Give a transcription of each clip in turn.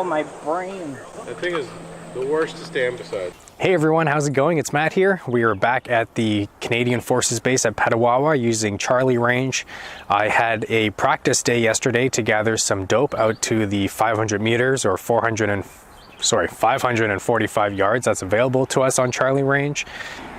Ow, my brain. That thing is the worst to stand beside. Hey everyone, how's it going? It's Matt here. We are back at the Canadian Forces Base at Petawawa using Charlie range. I had a practice day yesterday to gather some dope out to the 500 meters or 545 yards that's available to us on Charlie range.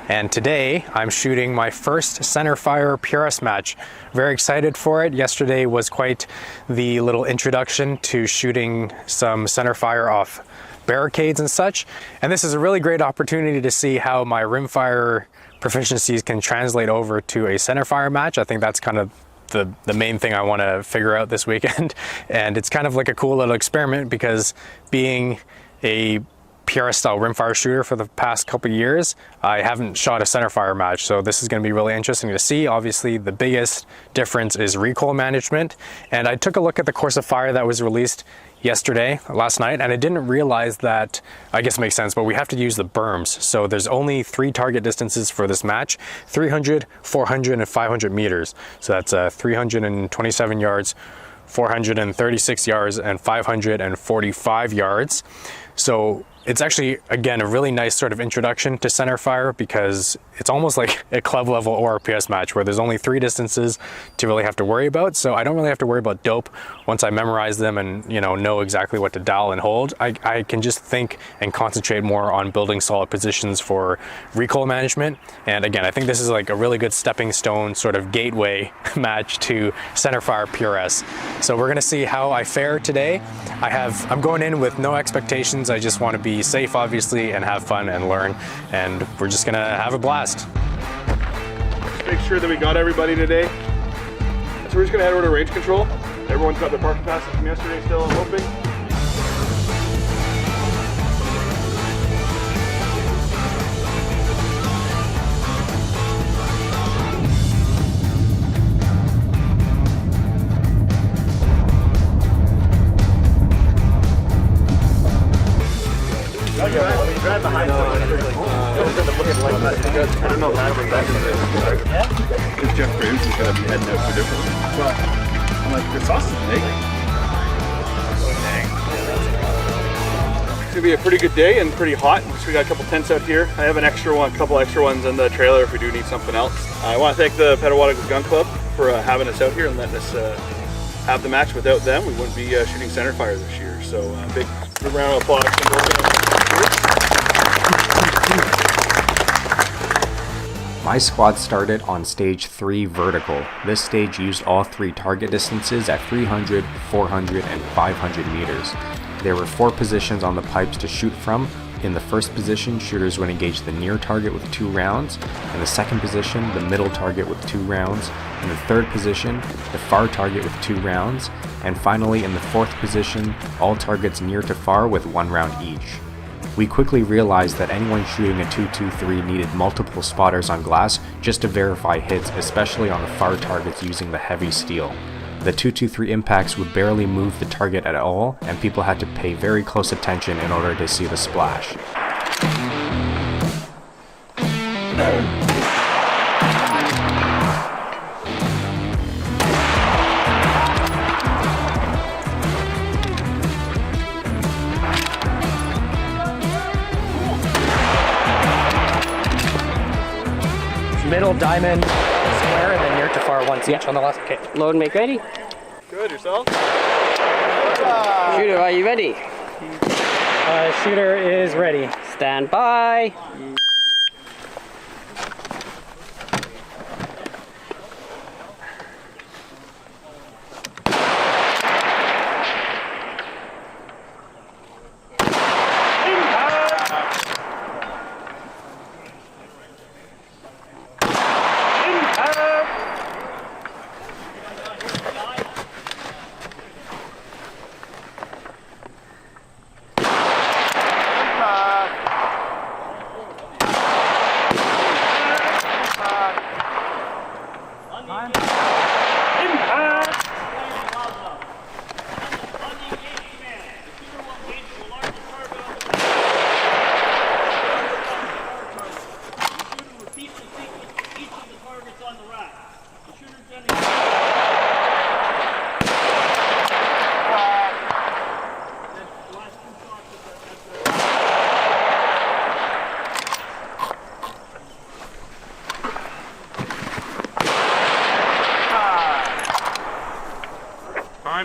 And today I'm shooting my first Centerfire PRS match. Very excited for it. Yesterday was quite the little introduction to shooting some Centerfire off barricades and such. And this is a really great opportunity to see how my rimfire proficiencies can translate over to a Centerfire match. I think that's kind of the main thing I want to figure out this weekend. And it's kind of like a cool little experiment because being a PRS style rimfire shooter for the past couple of years, I haven't shot a Centerfire match, so this is going to be really interesting to see. Obviously the biggest difference is recoil management, and I took a look at the course of fire that was released last night, and I didn't realize that, I guess it makes sense, but we have to use the berms. So there's only 3 target distances for this match: 300, 400, and 500 meters. So that's 327 yards, 436 yards, and 545 yards. So it's actually, again, a really nice sort of introduction to Centerfire because it's almost like a club level ORPS match where there's only 3 distances to really have to worry about. So I don't really have to worry about dope once I memorize them and, you know exactly what to dial and hold. I can just think and concentrate more on building solid positions for recoil management. And again, I think this is like a really good stepping stone sort of gateway match to Centerfire PRS. So we're gonna see how I fare today. I'm going in with no expectations. I just want to be safe, obviously, and have fun and learn, and we're just gonna have a blast. Let's make sure that we got everybody today. So we're just gonna head over to range control. Everyone's got their parking passes from yesterday still, I'm hoping. Jeff Graves is going to be heading out for different. But I'm like, this awesome, Nate. It's going to be a pretty good day and pretty hot. So we got a couple tents out here. I have a couple extra ones in the trailer if we do need something else. I want to thank the Petawawa Gun Club for having us out here and letting us have the match. Without them, we wouldn't be shooting Centerfire this year. So big round of applause. My squad started on stage 3 vertical. This stage used all 3 target distances at 300, 400, and 500 meters. There were 4 positions on the pipes to shoot from. In the first position, shooters would engage the near target with 2 rounds. In the second position, the middle target with 2 rounds. In the third position, the far target with 2 rounds. And finally, in the fourth position, all targets near to far with 1 round each. We quickly realized that anyone shooting a 2-2-3 needed multiple spotters on glass just to verify hits, especially on the far targets using the heavy steel. The 2-2-3 impacts would barely move the target at all, and people had to pay very close attention in order to see the splash. Middle, diamond, square, and then near to far once each on the left. Okay. Load and make ready. Good, yourself? Shooter, are you ready? Shooter is ready. Stand by.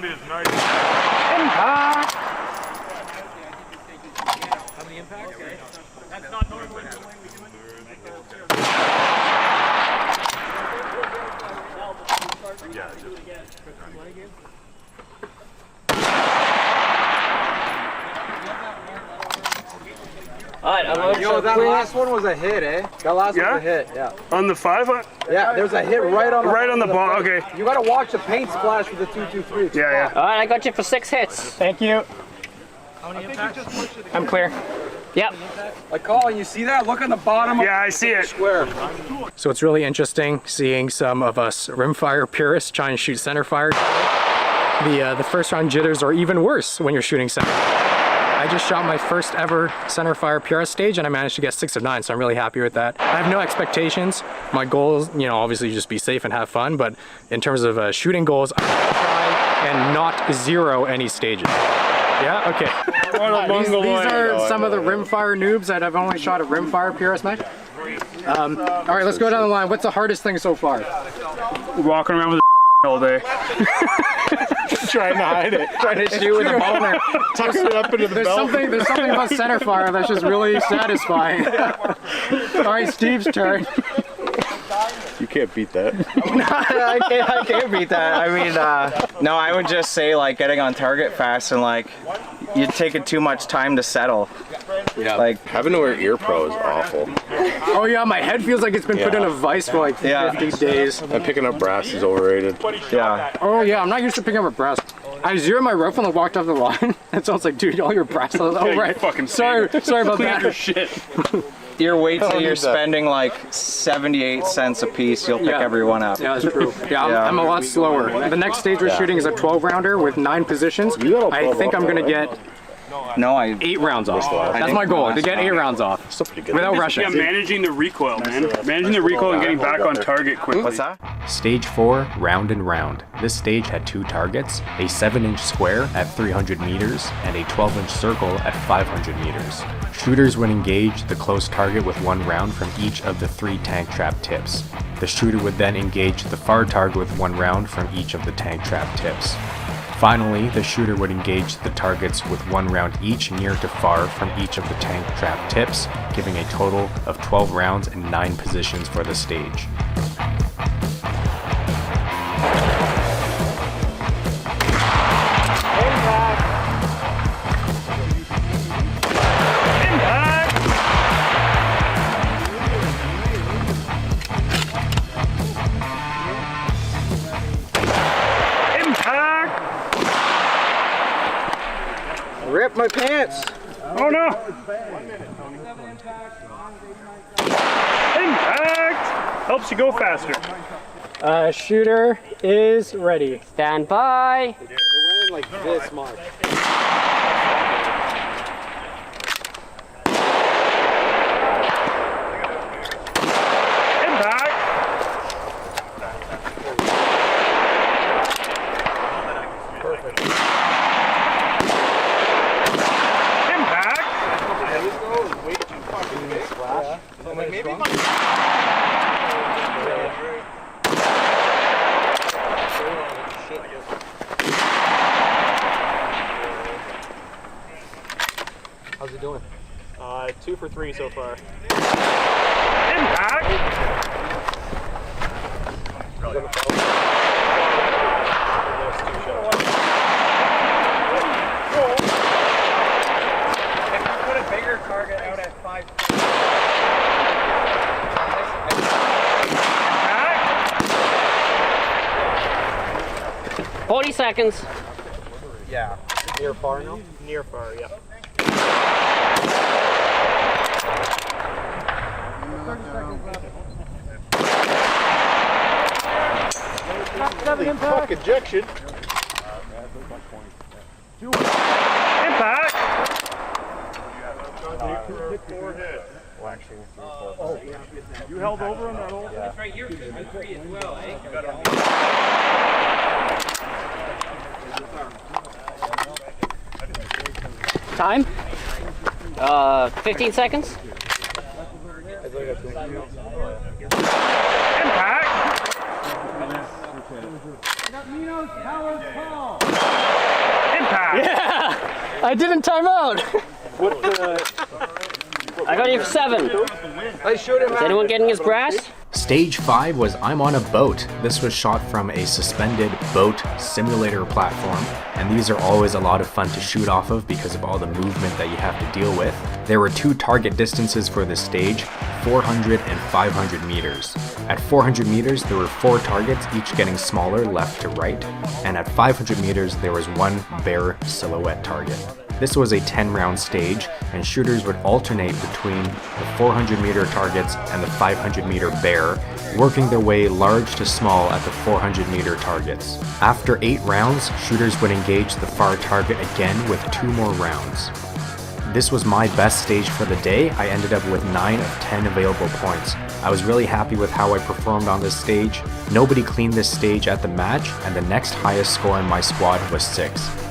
behind me is nice. Impact! How many impacts? That's not normally the way we do it. Yeah, Alright, Yo, that last one was a hit, eh? That last one was a hit, yeah. On the 5? Yeah, there's a hit right on the ball, okay. You gotta watch the paint splash with the 2-2-3. Yeah. Alright, I got you for 6 hits. Thank you. How many impacts? I'm clear. Yep. Like, Colin, you see that? Look on the bottom of I see it. square. So it's really interesting seeing some of us rimfire-PRS trying to shoot centerfire. The first round jitters are even worse when you're shooting center. I just shot my first ever Centerfire PRS stage and I managed to get 6 of 9, so I'm really happy with that. I have no expectations. My goal is, obviously just be safe and have fun, but in terms of shooting goals, I'm gonna try and not zero any stages. Yeah, okay. These are some of the rimfire noobs that have only shot a rimfire PRS match. All right, let's go down the line. What's the hardest thing so far? Walking around with a all day. Trying to hide it. Trying to shoot with a boner. Tucking it up into the belt. There's something about centerfire that's just really satisfying. All right, Steve's turn. You can't beat that. I can't beat that. I mean, no, I would just say like getting on target fast and like you're taking too much time to settle. Yeah. Like having to wear ear pro is awful. Oh yeah, my head feels like it's been put in a vice for like 50 days. And picking up brass is overrated. Yeah. Oh yeah, I'm not used to picking up a brass. I zeroed my rifle and walked off the line. It sounds like, dude, all your brass. Oh right. Sorry about that. Your shit. Your weights that you're spending like 78 cents a piece, you'll pick every one up. Yeah, that's true. Yeah, I'm a lot slower. The next stage we're shooting is a 12 rounder with 9 positions. I think I'm gonna get 8 rounds off. That's my goal, to get 8 rounds off without rushing. Yeah, managing the recoil, man. Managing the recoil and getting back on target quickly. What's that? Stage 4, round and round. This stage had 2 targets, a 7-inch square at 300 meters and a 12-inch circle at 500 meters. Shooters would engage the close target with 1 round from each of the 3 tank trap tips. The shooter would then engage the far target with 1 round from each of the tank trap tips. Finally, the shooter would engage the targets with 1 round each near to far from each of the tank trap tips, giving a total of 12 rounds and 9 positions for the stage. Rip my pants. Oh no! Impact! Helps you go faster. Shooter is ready. Stand by. It went in like this much. Impact! Perfect. Impact! Way too fucking big. Splash. So like maybe How's it doing? 2 for 3 so far. Impact! If you put a bigger target out at 5 40 seconds. Yeah. Near far now? Near far, yeah. Fuck ejection. Impact! You held over on that hole? That's right, you're 3 as well, eh? Time? 15 seconds. Impact! Nino's power call. I didn't time out. I got you for 7. Is anyone getting his brass? Stage 5 was I'm on a boat. This was shot from a suspended boat simulator platform, and these are always a lot of fun to shoot off of because of all the movement that you have to deal with. There were 2 target distances for this stage, 400 and 500 meters. At 400 meters, there were 4 targets, each getting smaller left to right, and at 500 meters, there was 1 bare silhouette target. This was a 10-round stage, and shooters would alternate between the 400-meter targets and the 500-meter bear, working their way large to small at the 400-meter targets. After 8 rounds, shooters would engage the far target again with 2 more rounds. This was my best stage for the day. I ended up with 9 of 10 available points. I was really happy with how I performed on this stage. Nobody cleaned this stage at the match, and the next highest score in my squad was 6.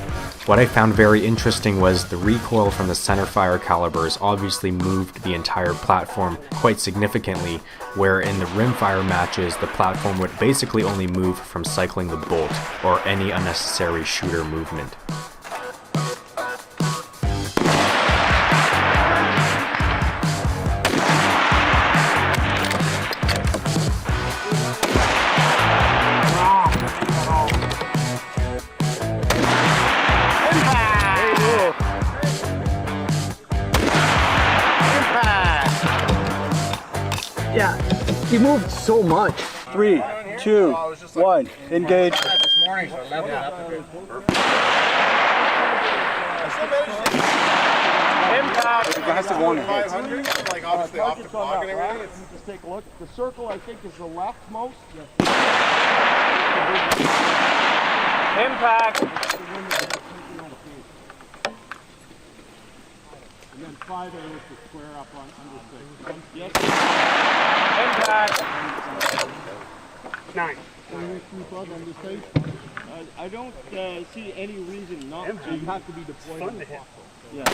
What I found very interesting was the recoil from the centerfire calibers obviously moved the entire platform quite significantly, where in the rimfire matches the platform would basically only move from cycling the bolt or any unnecessary shooter movement. Yeah, he moved so much. 3, 2, 1, engage. Impact. The guys have won. 500, like obviously off the clock and everything. Just take a look. The circle I think is the leftmost. Impact. And then 5 A was to square up on under 6. Yes. Impact. 9. I don't see any reason not to. You have to be deployed on the clock. Yeah.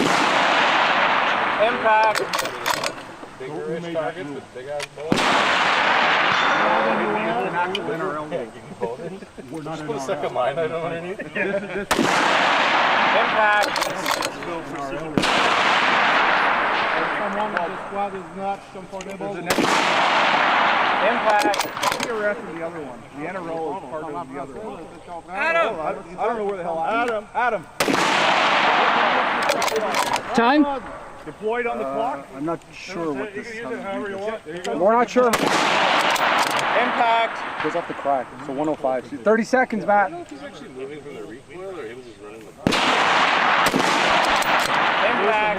Impact. Bigger-ish targets with big-ass bullets. We're not in Put a second line item underneath. Impact. Someone in the squad is not comfortable. Impact. PRS is the other one. The NRO is part of the other one. Adam! I don't know where the hell Adam! Time? Deployed on the clock? I'm not sure what this is. We're not sure. Impact. Goes up the crack. So 105. 30 seconds, Matt. He's actually moving from the recoil, or he was just running the Impact.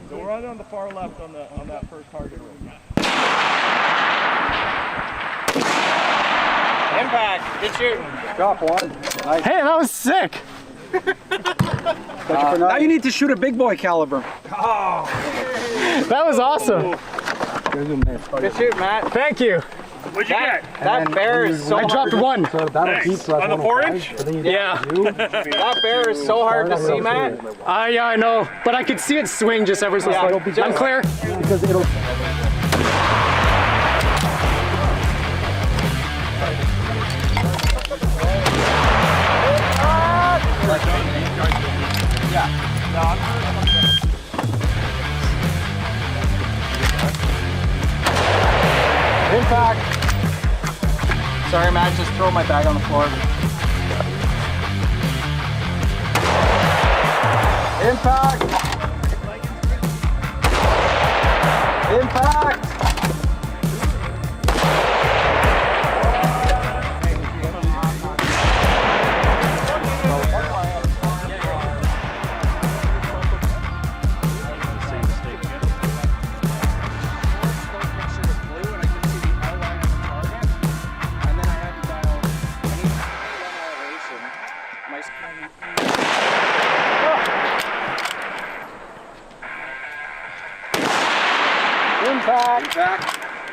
So we're right on the far left on that first target. Impact. Good shoot. Drop one. Nice. Hey, that was sick. Now you need to shoot a big boy caliber. That was awesome. Good shoot, Matt. Thank you. What'd you get? That bear is so I dropped 1. Nice. On the 4-inch? Yeah. That bear is so hard to see, Matt. Yeah, I know. But I could see it swing just ever so slightly. I'm clear. Because it'll. Impact. Sorry, Matt, just throw my bag on the floor. Impact. Impact.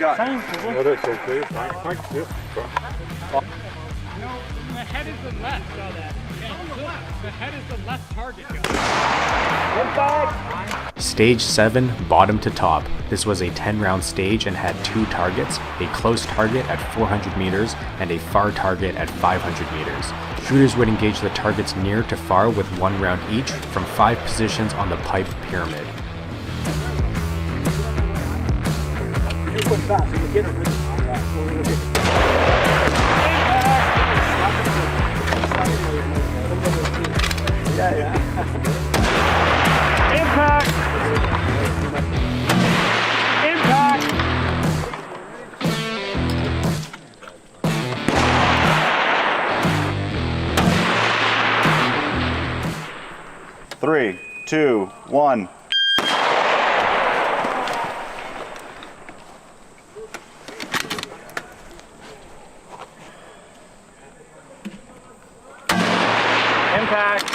No, that's okay. Thanks. head is the left. Saw that. The head is the left target. Stage 7, bottom to top. This was a 10-round stage and had 2 targets, a close target at 400 meters and a far target at 500 meters. Shooters would engage the targets near to far with 1 round each from 5 positions on the pipe pyramid. Impact! Impact! Three, two, one. Impact.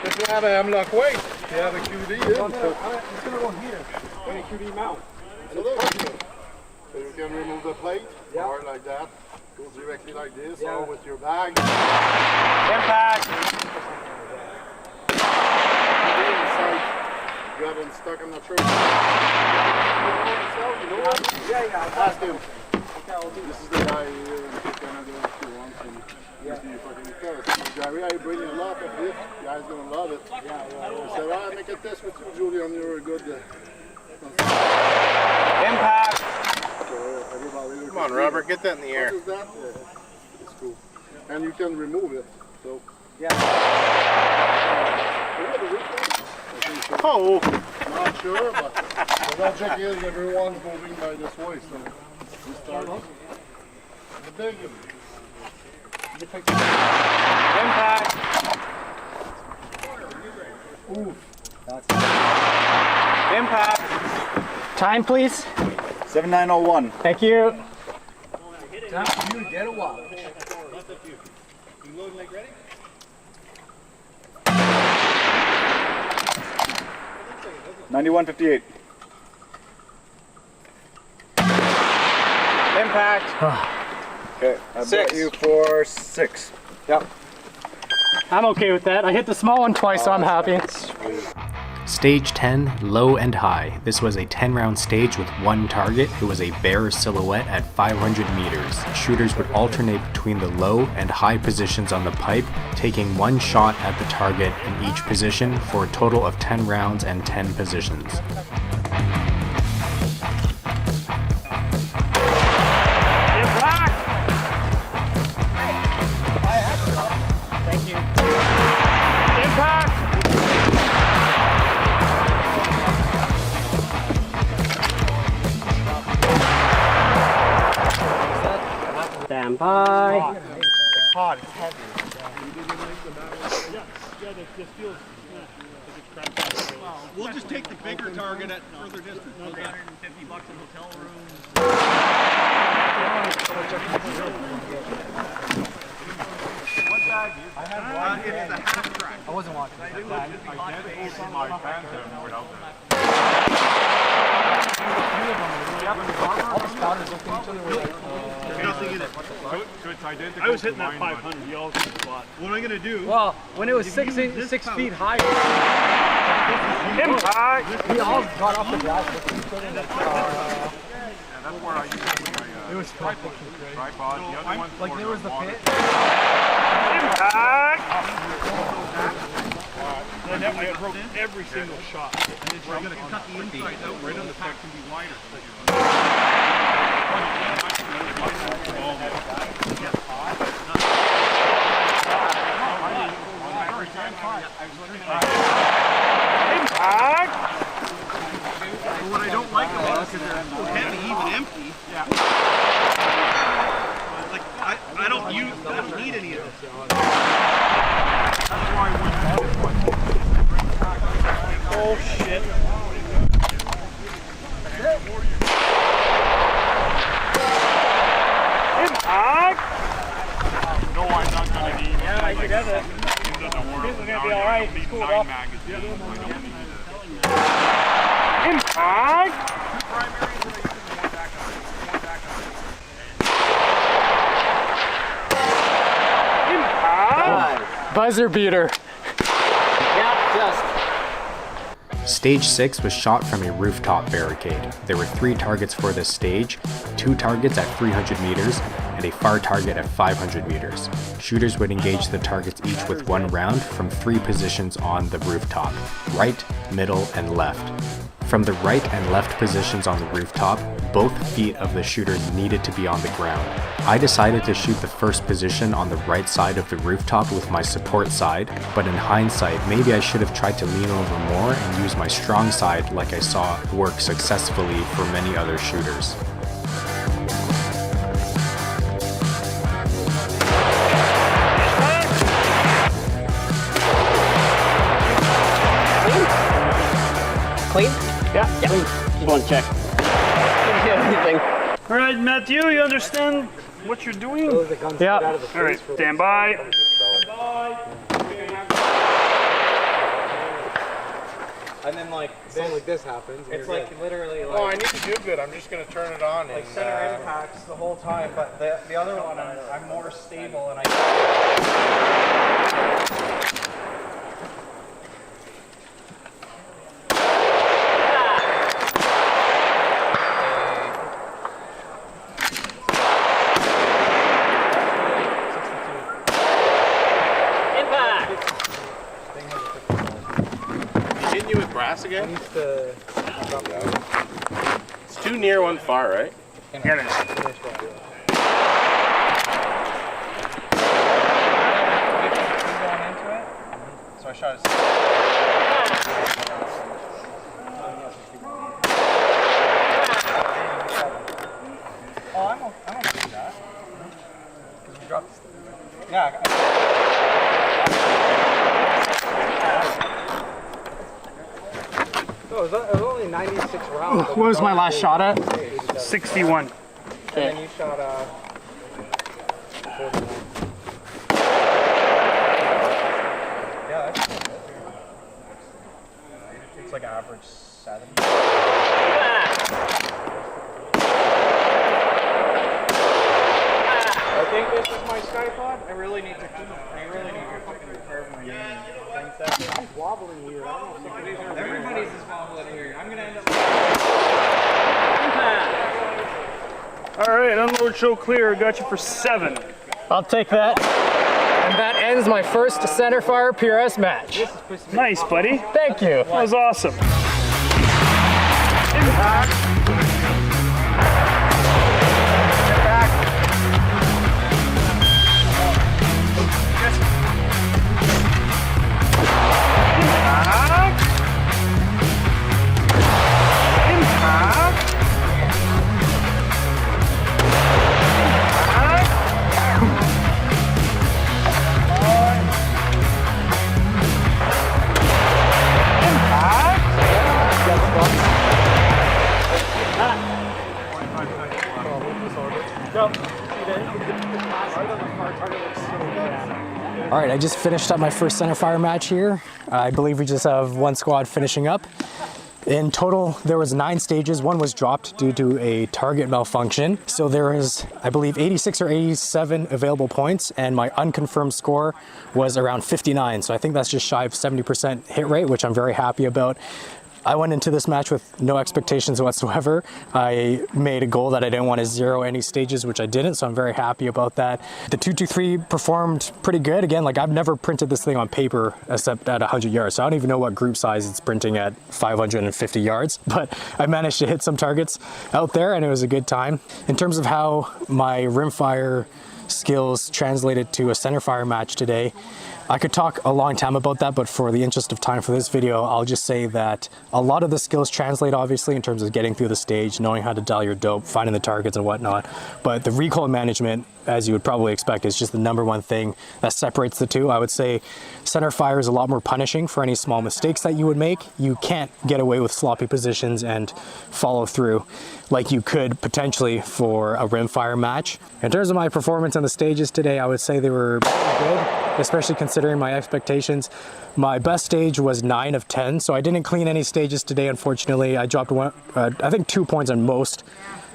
If you have a hemlock weight, you have a QD. It's gonna go here. Any QD mount. So you can remove the plate, or like that. Goes directly like this, or with your bag. Impact. Inside, you have them stuck, I'm not sure. You know what? Yeah. Ask him. This is the guy here, and he's gonna do it if he wants. And you fucking careless. Gary, I bring you a lot of this. You guys gonna love it. I said, alright, make a test with you, Julian. You're good. Impact. Come on, Robert, get that in the air. What is that? It's cool. And you can remove it. So. Oh! Not sure, but the logic is everyone's moving by this way, so we start. The big Impact. oof. Impact. Time, please. 7901. Thank you. You get a while. You loading like ready? $91.58. Impact. Okay, I bet 6. you for 6. Yep. I'm okay with that. I hit the small one twice, so I'm happy. Stage 10, low and high. This was a 10-round stage with 1 target. It was a bear silhouette at 500 meters. Shooters would alternate between the low and high positions on the pipe, taking 1 shot at the target in each position for a total of 10 rounds and 10 positions. Thank you. Impact! Stand by. It's hot, it's heavy. We'll just take the bigger target at further distance. $150 in hotel rooms. What bag is it? I have one. It's a half track. I wasn't watching. My Phantom without All the spotters looked at each other with Nothing in it. So it's identical. I was hitting that 500. He always hit the spot. What am I going to do? well, when it was 6 feet high, Impact! we all got off the grass looking at each other. That's where I use It was fun. tripod. The other one's Like there was the pit. Impact! I broke every single shot. We're going to cut the inside out right on the pack can be wider. Impact! What I don't like about it is because they're so heavy, even empty. Yeah. Like I don't need any of this. That's why I went this one. Oh shit. Impact! No, I'm not gonna need. Yeah, I could have it. This is gonna be alright. It's cool enough. Impact! buzzer beater. Yeah, just. Stage 6 was shot from a rooftop barricade. There were 3 targets for this stage, 2 targets at 300 meters, and a far target at 500 meters. Shooters would engage the targets each with 1 round from 3 positions on the rooftop, right, middle, and left. From the right and left positions on the rooftop, both feet of the shooters needed to be on the ground. I decided to shoot the first position on the right side of the rooftop with my support side, but in hindsight, maybe I should have tried to lean over more and use my strong side like I saw work successfully for many other shooters. Clean? Yeah. Clean. Just want to check. Didn't hit anything. All right, Matthew, you understand what you're doing? Yeah. All right, stand by. And then like Something like this happens. it's like literally Oh, I like, need to do good. I'm just gonna turn it on. like And, center impacts the whole time, but the other one I'm more stable and I. hitting you with brass again? It's too near one far, right? Get it. So I shot I'm okay with that. You dropped this thing. Yeah. It was only 96 rounds. What was my last shot at? 61. And then you shot yeah, that's good. It's like average 7. I think this is my Skypod. I really need to fucking repair my game. He's wobbling here. Everybody's is wobbling here. I'm gonna end up. All right, unload show clear. Got you for 7. I'll take that. And that ends my first Centerfire PRS match. Nice, buddy. Thank you. That was awesome. Impact. All right, I just finished up my first Centerfire match here. I believe we just have 1 squad finishing up. In total, there was 9 stages. 1 was dropped due to a target malfunction. So there is, I believe, 86 or 87 available points, and my unconfirmed score was around 59. So I think that's just shy of 70% hit rate, which I'm very happy about. I went into this match with no expectations whatsoever. I made a goal that I didn't want to zero any stages, which I didn't, so I'm very happy about that. The 223 performed pretty good. Again, like I've never printed this thing on paper except at 100 yards, so I don't even know what group size it's printing at 550 yards, but I managed to hit some targets out there and it was a good time. In terms of how my rimfire skills translated to a Centerfire match today, I could talk a long time about that, but for the interest of time for this video, I'll just say that a lot of the skills translate obviously in terms of getting through the stage, knowing how to dial your dope, finding the targets and whatnot. But the recoil management, as you would probably expect, is just the #1 thing that separates the two. I would say Centerfire is a lot more punishing for any small mistakes that you would make. You can't get away with sloppy positions and follow through like you could potentially for a rimfire match. In terms of my performance on the stages today, I would say they were good, especially considering my expectations. My best stage was 9 of 10, so I didn't clean any stages today, unfortunately. I dropped I think 2 points on most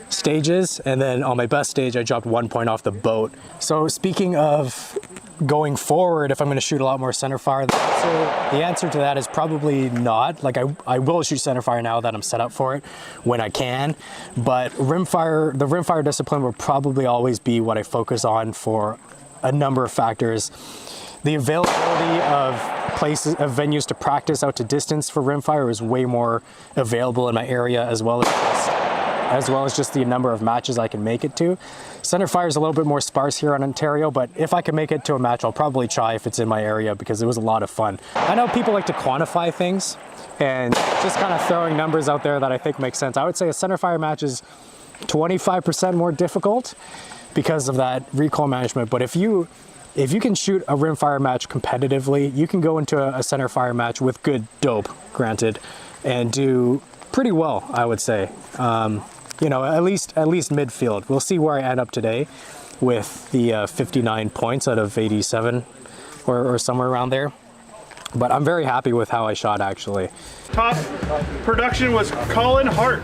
stages, and then on my best stage I dropped 1 point off the boat. So speaking of going forward, if I'm going to shoot a lot more centerfire, the answer to that is probably not. Like I will shoot centerfire now that I'm set up for it when I can, but the rimfire discipline will probably always be what I focus on for a number of factors. The availability of venues to practice out to distance for rimfire is way more available in my area, as well as just the number of matches I can make it to. Centerfire is a little bit more sparse here in Ontario, but if I can make it to a match, I'll probably try if it's in my area, because it was a lot of fun. I know people like to quantify things, and just kind of throwing numbers out there that I think make sense. I would say a centerfire match is 25% more difficult because of that recoil management, but if you can shoot a rimfire match competitively, you can go into a centerfire match with good dope, granted, and do pretty well, I would say. You know, at least midfield. We'll see where I end up today with the 59 points out of 87 or somewhere around there. But I'm very happy with how I shot, actually. Top production was Colin Hart.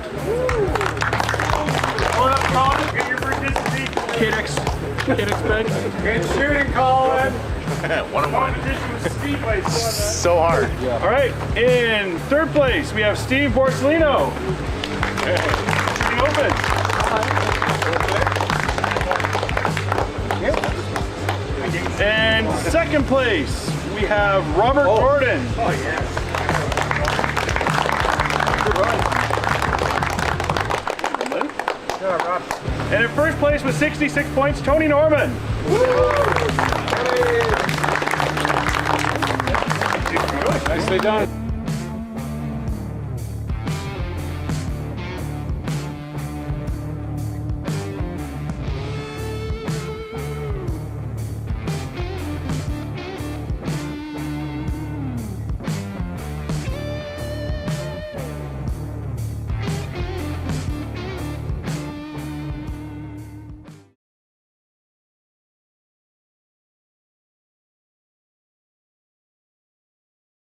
Hold up, Colin. Get your participation. KidX bench. Good shooting, Colin. One-on-one. Competition was steep, I saw that. So hard. Yeah. All right, in third place, we have Steve Borsellino. Shooting open. And second place, we have Robert Gordon. Oh, yes. Good run. And in first place with 66 points, Tony Norman. Nicely done.